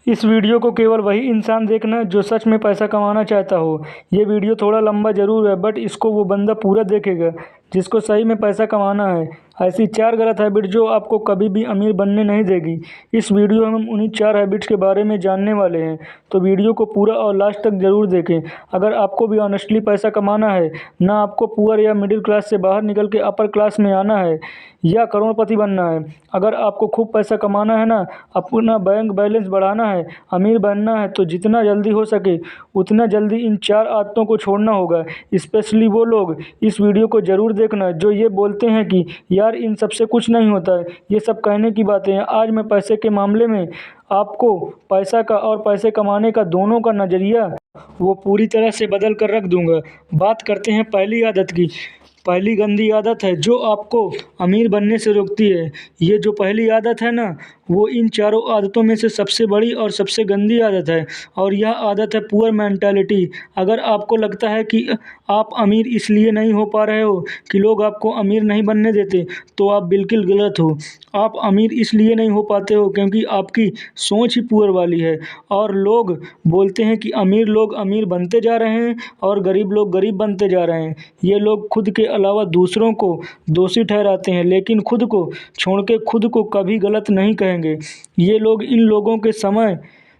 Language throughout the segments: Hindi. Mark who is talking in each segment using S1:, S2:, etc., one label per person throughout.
S1: इस वीडियो को केवल वही इंसान देखना जो सच में पैसा कमाना चाहता हो। ये वीडियो थोड़ा लंबा ज़रूर है, बट इसको वो बंदा पूरा देखेगा जिसको सही में पैसा कमाना है। ऐसी 4 गलत हैबिट जो आपको कभी भी अमीर बनने नहीं देगी। इस वीडियो में हम उन्हीं 4 हैबिट्स के बारे में जानने वाले हैं, तो वीडियो को पूरा और लास्ट तक ज़रूर देखें। अगर आपको भी ऑनेस्टली पैसा कमाना है, ना आपको पुअर या मिडिल क्लास से बाहर निकल के अपर क्लास में आना है या करोड़पति बनना है। अगर आपको खूब पैसा कमाना है ना, अपना बैंक बैलेंस बढ़ाना है, अमीर बनना है, तो जितना जल्दी हो सके उतना जल्दी इन 4 आदतों को छोड़ना होगा। स्पेशली वो लोग इस वीडियो को ज़रूर देखना जो ये बोलते हैं कि यार इन सबसे कुछ नहीं होता है, ये सब कहने की बातें हैं। आज मैं पैसे के मामले में आपको पैसा का और पैसे कमाने का दोनों का नज़रिया वो पूरी तरह से बदल कर रख दूंगा। बात करते हैं पहली आदत की। पहली गंदी आदत है जो आपको अमीर बनने से रोकती है। ये जो पहली आदत है ना, वो इन चारों आदतों में से सबसे बड़ी और सबसे गंदी आदत है, और यह आदत है पुअर मेंटालिटी। अगर आपको लगता है कि आप अमीर इसलिए नहीं हो पा रहे हो कि लोग आपको अमीर नहीं बनने देते, तो आप बिल्कुल गलत हो। आप अमीर इसलिए नहीं हो पाते हो क्योंकि आपकी सोच ही पुअर वाली है, और लोग बोलते हैं कि अमीर लोग अमीर बनते जा रहे हैं और गरीब लोग गरीब बनते जा रहे हैं। ये लोग खुद के अलावा दूसरों को दोषी ठहराते हैं, लेकिन खुद को छोड़ के खुद को कभी गलत नहीं कहेंगे। ये लोग इन लोगों के समय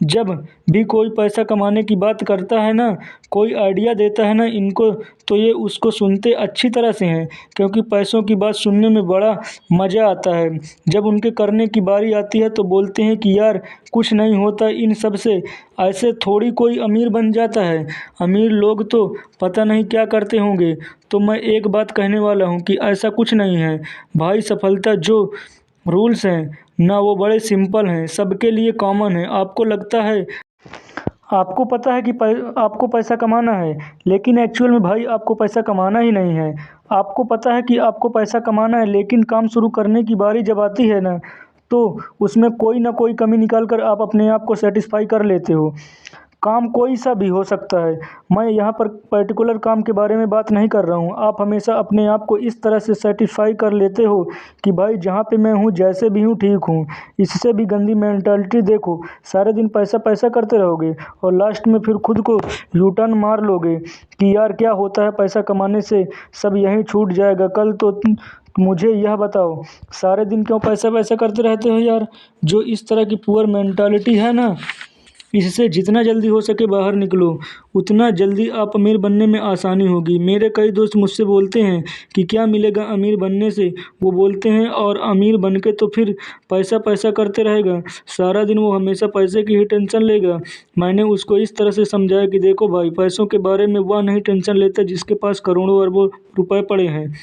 S1: जब भी कोई पैसा कमाने की बात करता है ना, कोई आइडिया देता है ना इनको, तो ये उसको सुनते अच्छी तरह से हैं, क्योंकि पैसों की बात सुनने में बड़ा मज़ा आता है। जब उनके करने की बारी आती है तो बोलते हैं कि यार कुछ नहीं होता इन सब से, ऐसे थोड़ी कोई अमीर बन जाता है। अमीर लोग तो पता नहीं क्या करते होंगे। तो मैं एक बात कहने वाला हूँ कि ऐसा कुछ नहीं है भाई। सफलता जो रूल्स हैं ना, वो बड़े सिंपल हैं, सबके लिए कॉमन है। आपको लगता है आपको पता है कि आपको पैसा कमाना है, लेकिन एक्चुअल में भाई आपको पैसा कमाना ही नहीं है। आपको पता है कि आपको पैसा कमाना है, लेकिन काम शुरू करने की बारी जब आती है ना, तो उसमें कोई ना कोई कमी निकाल कर आप अपने आप को सेटिस्फाई कर लेते हो। काम कोई सा भी हो सकता है। मैं यहाँ पर पर्टिकुलर काम के बारे में बात नहीं कर रहा हूँ। आप हमेशा अपने आप को इस तरह से सेटिस्फाई कर लेते हो कि भाई जहाँ पे मैं हूँ, जैसे भी हूँ, ठीक हूँ। इससे भी गंदी मेंटालिटी देखो, सारे दिन पैसा पैसा करते रहोगे और लास्ट में फिर खुद को यू टर्न मार लोगे कि यार क्या होता है पैसा कमाने से, सब यहीं छूट जाएगा कल तो। मुझे यह बताओ, सारे दिन क्यों पैसा पैसा करते रहते हो यार? जो इस तरह की पुअर मेंटालिटी है ना, इससे जितना जल्दी हो सके बाहर निकलो, उतना जल्दी आप अमीर बनने में आसानी होगी। मेरे कई दोस्त मुझसे बोलते हैं कि क्या मिलेगा अमीर बनने से। वो बोलते हैं और अमीर बन के तो फिर पैसा पैसा करते रहेगा, सारा दिन वो हमेशा पैसे की ही टेंशन लेगा। मैंने उसको इस तरह से समझाया कि देखो भाई, पैसों के बारे में वह नहीं टेंशन लेता जिसके पास करोड़ों अरबों रुपए पड़े हैं।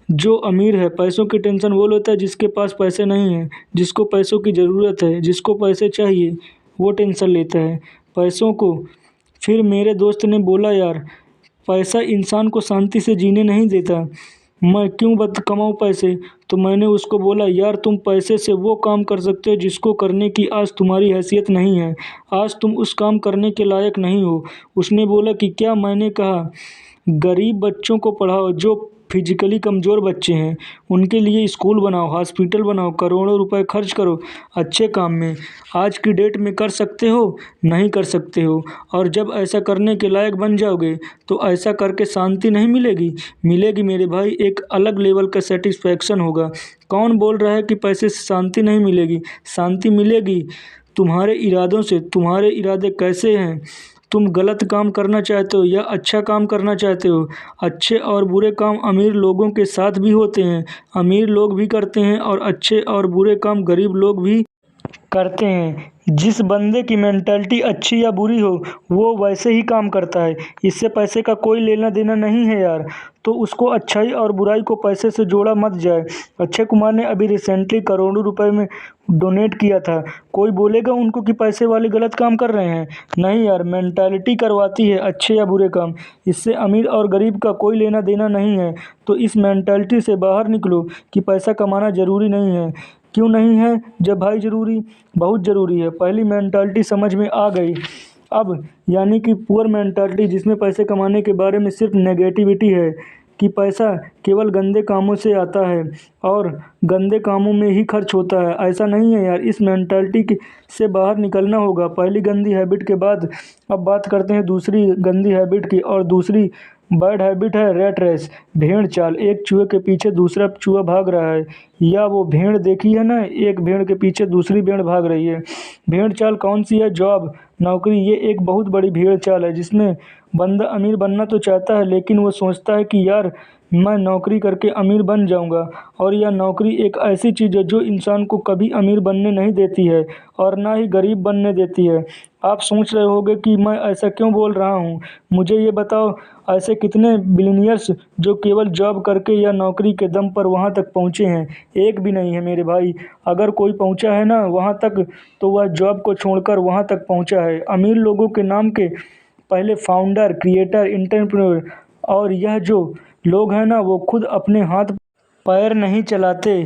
S1: जो अमीर है पैसों की टेंशन वो लेता है जिसके पास पैसे नहीं हैं, जिसको पैसों की ज़रूरत है, जिसको पैसे चाहिए, वो टेंशन लेता है पैसों को। फिर मेरे दोस्त ने बोला यार, पैसा इंसान को शांति से जीने नहीं देता, मैं क्यों बद कमाऊँ पैसे? तो मैंने उसको बोला यार, तुम पैसे से वो काम कर सकते हो जिसको करने की आज तुम्हारी हैसियत नहीं है, आज तुम उस काम करने के लायक नहीं हो। उसने बोला कि क्या? मैंने कहा गरीब बच्चों को पढ़ाओ, जो फिजिकली कमज़ोर बच्चे हैं उनके लिए स्कूल बनाओ, हॉस्पिटल बनाओ, करोड़ों रुपए खर्च करो अच्छे काम में। आज की डेट में कर सकते हो? नहीं कर सकते हो। और जब ऐसा करने के लायक बन जाओगे तो ऐसा करके शांति नहीं मिलेगी, मिलेगी मेरे भाई, एक अलग लेवल का सेटिस्फैक्शन होगा। कौन बोल रहा है कि पैसे से शांति नहीं मिलेगी? शांति मिलेगी तुम्हारे इरादों से। तुम्हारे इरादे कैसे हैं? तुम गलत काम करना चाहते हो या अच्छा काम करना चाहते हो? अच्छे और बुरे काम अमीर लोगों के साथ भी होते हैं, अमीर लोग भी करते हैं, और अच्छे और बुरे काम गरीब लोग भी करते हैं। जिस बंदे की मेंटालिटी अच्छी या बुरी हो, वो वैसे ही काम करता है। इससे पैसे का कोई लेना देना नहीं है यार। तो उसको अच्छाई और बुराई को पैसे से जोड़ा मत जाए। अक्षय कुमार ने अभी रिसेंटली करोड़ों रुपए में डोनेट किया था। कोई बोलेगा उनको कि पैसे वाले गलत काम कर रहे हैं? नहीं यार, मेंटालिटी करवाती है अच्छे या बुरे काम। इससे अमीर और गरीब का कोई लेना देना नहीं है। तो इस मेंटालिटी से बाहर निकलो कि पैसा कमाना ज़रूरी नहीं है। क्यों नहीं है जब भाई ज़रूरी, बहुत ज़रूरी है। पहली मेंटालिटी समझ में आ गई। अब यानी कि पुअर मेंटालिटी जिसमें पैसे कमाने के बारे में सिर्फ नेगेटिविटी है, कि पैसा केवल गंदे कामों से आता है और गंदे कामों में ही खर्च होता है। ऐसा नहीं है यार, इस मेंटालिटी से बाहर निकलना होगा। पहली गंदी हैबिट के बाद अब बात करते हैं दूसरी गंदी हैबिट की, और दूसरी बैड हैबिट है रैट रेस, भेड़ चाल। एक चूहे के पीछे दूसरा चूहा भाग रहा है, या वो भेड़ देखी है ना, एक भेड़ के पीछे दूसरी भेड़ भाग रही है। भेड़ चाल कौन सी है? जॉब, नौकरी। ये एक बहुत बड़ी भेड़ चाल है जिसमें बंदा अमीर बनना तो चाहता है, लेकिन वो सोचता है कि यार मैं नौकरी करके अमीर बन जाऊंगा। और यह नौकरी एक ऐसी चीज़ है जो इंसान को कभी अमीर बनने नहीं देती है और ना ही गरीब बनने देती है। आप सोच रहे होंगे कि मैं ऐसा क्यों बोल रहा हूँ। मुझे ये बताओ, ऐसे कितने बिलियनियर्स जो केवल जॉब करके या नौकरी के दम पर वहाँ तक पहुँचे हैं? एक भी नहीं है मेरे भाई। अगर कोई पहुँचा है ना वहाँ तक, तो वह जॉब को छोड़कर वहाँ तक पहुँचा है। अमीर लोगों के नाम के पहले फाउंडर, क्रिएटर, एंटरप्रेन्योर, और यह जो लोग हैं ना वो खुद अपने हाथ पैर नहीं चलाते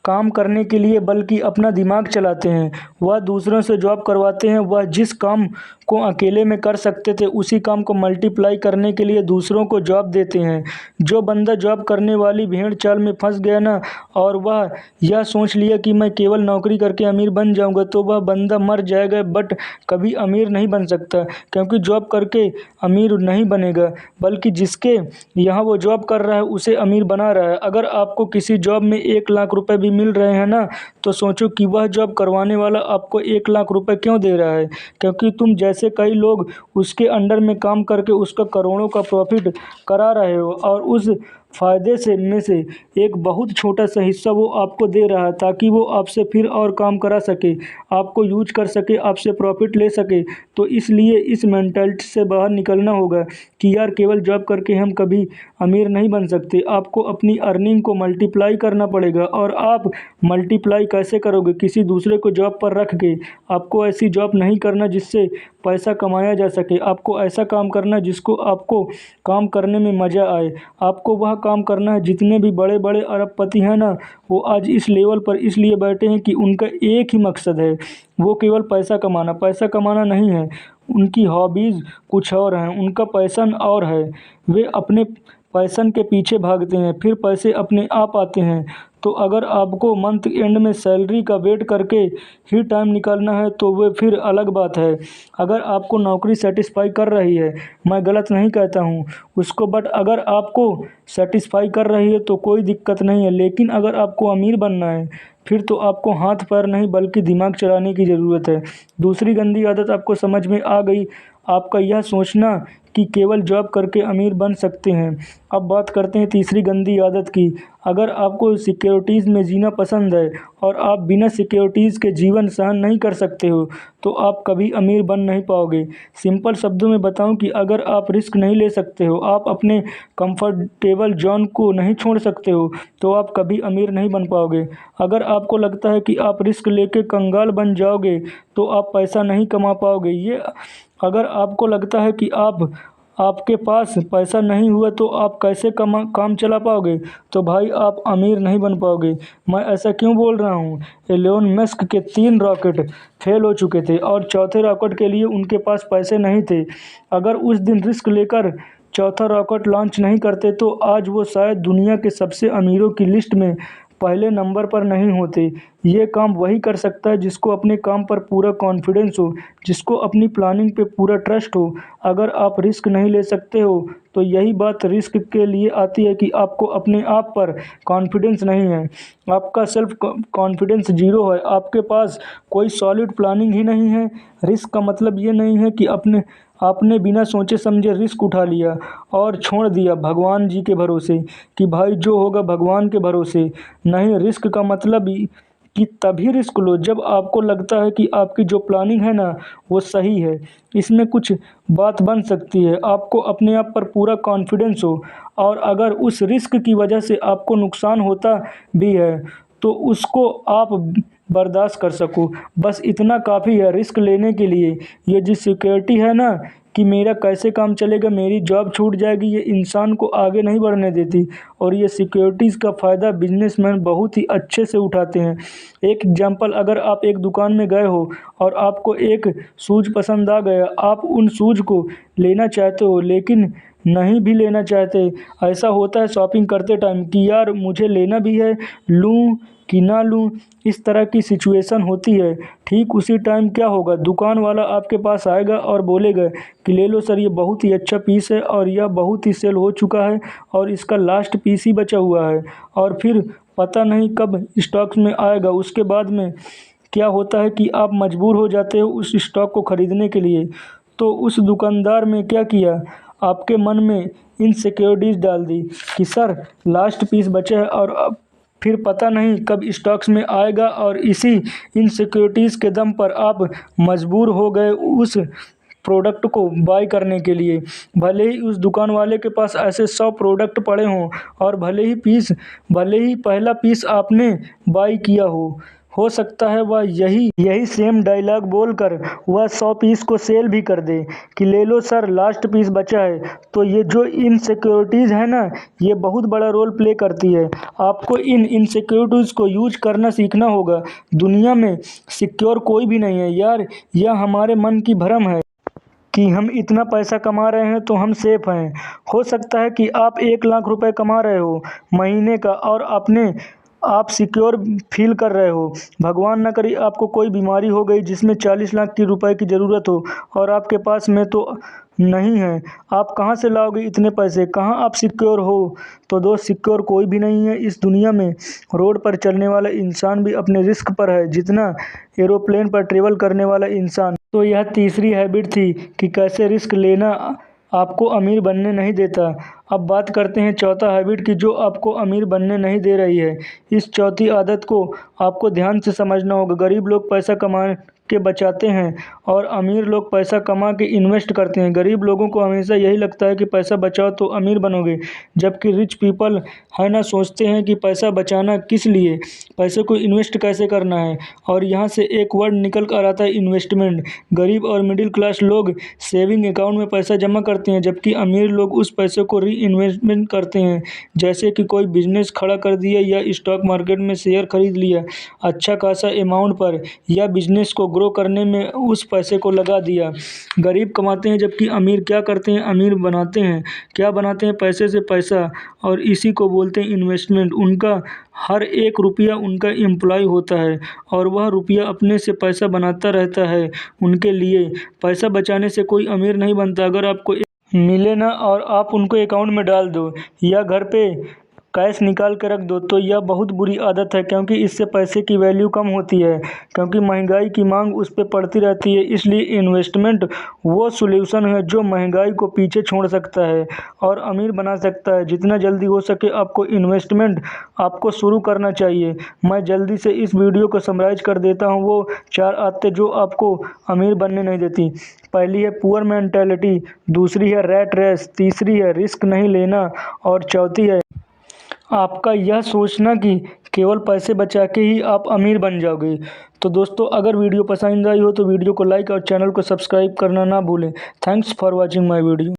S1: काम करने के लिए, बल्कि अपना दिमाग चलाते हैं। वह दूसरों से जॉब करवाते हैं। वह जिस काम को अकेले में कर सकते थे उसी काम को मल्टीप्लाई करने के लिए दूसरों को जॉब देते हैं। जो बंदा जॉब करने वाली भेड़ चाल में फंस गया ना, और वह यह सोच लिया कि मैं केवल नौकरी करके अमीर बन जाऊंगा, तो वह बंदा मर जाएगा बट कभी अमीर नहीं बन सकता। क्योंकि जॉब करके अमीर नहीं बनेगा, बल्कि जिसके यहाँ वो जॉब कर रहा है उसे अमीर बना रहा है। अगर आपको किसी जॉब में 1 लाख रुपए भी मिल रहे हैं ना, तो सोचो कि वह जॉब करवाने वाला आपको 1 लाख रुपए क्यों दे रहा है? क्योंकि तुम जैसे कई लोग उसके अंडर में काम करके उसका करोड़ों का प्रॉफिट करा रहे हो, और उस फ़ायदे से में से एक बहुत छोटा सा हिस्सा वो आपको दे रहा है ताकि वो आपसे फिर और काम करा सके, आपको यूज कर सके, आपसे प्रॉफिट ले सके। तो इसलिए इस मेंटालिटी से बाहर निकलना होगा कि यार केवल जॉब करके हम कभी अमीर नहीं बन सकते। आपको अपनी अर्निंग को मल्टीप्लाई करना पड़ेगा। और आप मल्टीप्लाई कैसे करोगे? किसी दूसरे को जॉब पर रख के। आपको ऐसी जॉब नहीं करना जिससे पैसा कमाया जा सके। आपको ऐसा काम करना जिसको आपको काम करने में मज़ा आए। आपको वह काम करना है। जितने भी बड़े बड़े अरबपति हैं ना, वो आज इस लेवल पर इसलिए बैठे हैं कि उनका एक ही मकसद है, वो केवल पैसा कमाना। पैसा कमाना नहीं है, उनकी हॉबीज़ कुछ और हैं, उनका पैशन और है। वे अपने पैशन के पीछे भागते हैं, फिर पैसे अपने आप आते हैं। तो अगर आपको मंथ एंड में सैलरी का वेट करके ही टाइम निकालना है तो वे फिर अलग बात है। अगर आपको नौकरी सेटिस्फाई कर रही है, मैं गलत नहीं कहता हूँ उसको, बट अगर आपको सेटिस्फाई कर रही है तो कोई दिक्कत नहीं है। लेकिन अगर आपको अमीर बनना है, फिर तो आपको हाथ पैर नहीं बल्कि दिमाग चलाने की ज़रूरत है। दूसरी गंदी आदत आपको समझ में आ गई, आपका यह सोचना कि केवल जॉब करके अमीर बन सकते हैं। अब बात करते हैं तीसरी गंदी आदत की। अगर आपको सिक्योरिटीज़ में जीना पसंद है और आप बिना सिक्योरिटीज़ के जीवन सहन नहीं कर सकते हो, तो आप कभी अमीर बन नहीं पाओगे। सिंपल शब्दों में बताऊं कि अगर आप रिस्क नहीं ले सकते हो, आप अपने कंफर्टेबल जोन को नहीं छोड़ सकते हो, तो आप कभी अमीर नहीं बन पाओगे। अगर आपको लगता है कि आप रिस्क लेके कंगाल बन जाओगे, तो आप पैसा नहीं कमा पाओगे। अगर आपको लगता है कि आपके पास पैसा नहीं हुआ तो आप कैसे काम चला पाओगे, तो भाई आप अमीर नहीं बन पाओगे। मैं ऐसा क्यों बोल रहा हूँ? एलोन मस्क के 3 रॉकेट फेल हो चुके थे और चौथे रॉकेट के लिए उनके पास पैसे नहीं थे। अगर उस दिन रिस्क लेकर चौथा रॉकेट लॉन्च नहीं करते तो आज वो शायद दुनिया के सबसे अमीरों की लिस्ट में पहले नंबर पर नहीं होते। ये काम वही कर सकता है जिसको अपने काम पर पूरा कॉन्फिडेंस हो, जिसको अपनी प्लानिंग पे पूरा ट्रस्ट हो। अगर आप रिस्क नहीं ले सकते हो, तो यही बात रिस्क के लिए आती है कि आपको अपने आप पर कॉन्फिडेंस नहीं है, आपका सेल्फ कॉन्फिडेंस ज़ीरो है, आपके पास कोई सॉलिड प्लानिंग ही नहीं है। रिस्क का मतलब ये नहीं है कि आपने बिना सोचे समझे रिस्क उठा लिया और छोड़ दिया भगवान जी के भरोसे कि भाई जो होगा भगवान के भरोसे। नहीं, रिस्क का मतलब कि तभी रिस्क लो जब आपको लगता है कि आपकी जो प्लानिंग है ना वो सही है, इसमें कुछ बात बन सकती है, आपको अपने आप पर पूरा कॉन्फिडेंस हो। और अगर उस रिस्क की वजह से आपको नुकसान होता भी है तो उसको आप बर्दाश्त कर सकूं। बस इतना काफ़ी है रिस्क लेने के लिए। ये जो सिक्योरिटी है ना कि मेरा कैसे काम चलेगा, मेरी जॉब छूट जाएगी, ये इंसान को आगे नहीं बढ़ने देती। और ये सिक्योरिटीज़ का फ़ायदा बिजनेसमैन बहुत ही अच्छे से उठाते हैं। एक एग्जांपल, अगर आप एक दुकान में गए हो और आपको एक शूज़ पसंद आ गया, आप उन शूज़ को लेना चाहते हो लेकिन नहीं भी लेना चाहते। ऐसा होता है शॉपिंग करते टाइम कि यार मुझे लेना भी है, लूँ कि ना लूँ, इस तरह की सिचुएशन होती है। ठीक उसी टाइम क्या होगा, दुकान वाला आपके पास आएगा और बोलेगा कि ले लो सर, ये बहुत ही अच्छा पीस है और यह बहुत ही सेल हो चुका है और इसका लास्ट पीस ही बचा हुआ है और फिर पता नहीं कब स्टॉक में आएगा। उसके बाद में क्या होता है कि आप मजबूर हो जाते हो उस स्टॉक को ख़रीदने के लिए। तो उस दुकानदार ने क्या किया, आपके मन में इनसिक्योरिटीज़ डाल दी कि सर लास्ट पीस बचा है और अब फिर पता नहीं कब स्टॉक्स में आएगा, और इसी इनसिक्योरिटीज़ के दम पर आप मजबूर हो गए उस प्रोडक्ट को बाय करने के लिए। भले ही उस दुकान वाले के पास ऐसे 100 प्रोडक्ट पड़े हों और भले ही पहला पीस आपने बाय किया हो सकता है वह यही सेम डायलॉग बोलकर वह 100 पीस को सेल भी कर दे कि ले लो सर लास्ट पीस बचा है। तो ये जो इनसिक्योरिटीज़ है ना, ये बहुत बड़ा रोल प्ले करती है। आपको इन इनसिक्योरिटीज़ को यूज करना सीखना होगा। दुनिया में सिक्योर कोई भी नहीं है यार, यह हमारे मन की भ्रम है कि हम इतना पैसा कमा रहे हैं तो हम सेफ हैं। हो सकता है कि आप 1 लाख रुपए कमा रहे हो महीने का और आप सिक्योर फील कर रहे हो। भगवान ना करे आपको कोई बीमारी हो गई जिसमें 40 लाख की रुपए की ज़रूरत हो और आपके पास में तो नहीं है। आप कहाँ से लाओगे इतने पैसे, कहाँ आप सिक्योर हो। तो दोस्त, सिक्योर कोई भी नहीं है इस दुनिया में। रोड पर चलने वाला इंसान भी अपने रिस्क पर है जितना एरोप्लेन पर ट्रेवल करने वाला इंसान। तो यह तीसरी हैबिट थी कि कैसे रिस्क लेना आपको अमीर बनने नहीं देता। अब बात करते हैं चौथा हैबिट की जो आपको अमीर बनने नहीं दे रही है। इस चौथी आदत को आपको ध्यान से समझना होगा। गरीब लोग पैसा कमा के बचाते हैं और अमीर लोग पैसा कमा के इन्वेस्ट करते हैं। गरीब लोगों को हमेशा यही लगता है कि पैसा बचाओ तो अमीर बनोगे, जबकि रिच पीपल है ना सोचते हैं कि पैसा बचाना किस लिए, पैसे को इन्वेस्ट कैसे करना है। और यहाँ से एक वर्ड निकल कर आता है, इन्वेस्टमेंट। गरीब और मिडिल क्लास लोग सेविंग अकाउंट में पैसा जमा करते हैं, जबकि अमीर लोग उस पैसे को री इन्वेस्टमेंट करते हैं, जैसे कि कोई बिजनेस खड़ा कर दिया या स्टॉक मार्केट में शेयर खरीद लिया अच्छा खासा अमाउंट पर, या बिजनेस को ग्रो करने में उस पैसे को लगा दिया। गरीब कमाते हैं जबकि अमीर क्या करते हैं, अमीर बनाते हैं। क्या बनाते हैं, पैसे से पैसा, और इसी को बोलते हैं इन्वेस्टमेंट। उनका हर एक रुपया उनका एम्प्लॉय होता है और वह रुपया अपने से पैसा बनाता रहता है उनके लिए। पैसा बचाने से कोई अमीर नहीं बनता। अगर आपको मिले ना और आप उनको अकाउंट में डाल दो या घर पे कैश निकाल के रख दो, तो यह बहुत बुरी आदत है, क्योंकि इससे पैसे की वैल्यू कम होती है, क्योंकि महंगाई की मांग उस पर पड़ती रहती है। इसलिए इन्वेस्टमेंट वो सॉल्यूशन है जो महंगाई को पीछे छोड़ सकता है और अमीर बना सकता है। जितना जल्दी हो सके आपको इन्वेस्टमेंट आपको शुरू करना चाहिए। मैं जल्दी से इस वीडियो को समराइज कर देता हूँ वो 4 आदतें जो आपको अमीर बनने नहीं देती। पहली है पुअर मेंटालिटी, दूसरी है रैट रेस, तीसरी है रिस्क नहीं लेना और चौथी है आपका यह सोचना कि केवल पैसे बचा के ही आप अमीर बन जाओगे। तो दोस्तों, अगर वीडियो पसंद आई हो तो वीडियो को लाइक और चैनल को सब्सक्राइब करना ना भूलें। Thanks for watching my video.